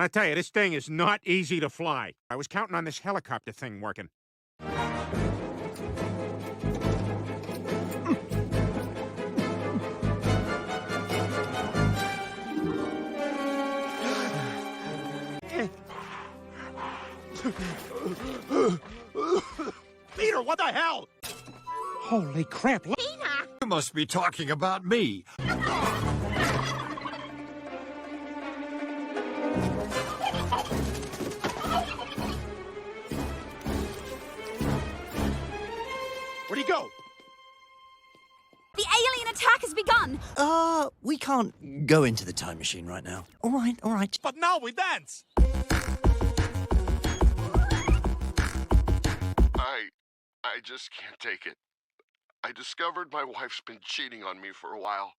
I tell you, this thing is not easy to fly. I was counting on this helicopter thing working. Peter, what the hell? Holy crap. You must be talking about me. Where'd he go? The alien attack has begun! We can't go into the time machine right now. All right. But now we dance! I just can't take it. I discovered my wife's been cheating on me for a while.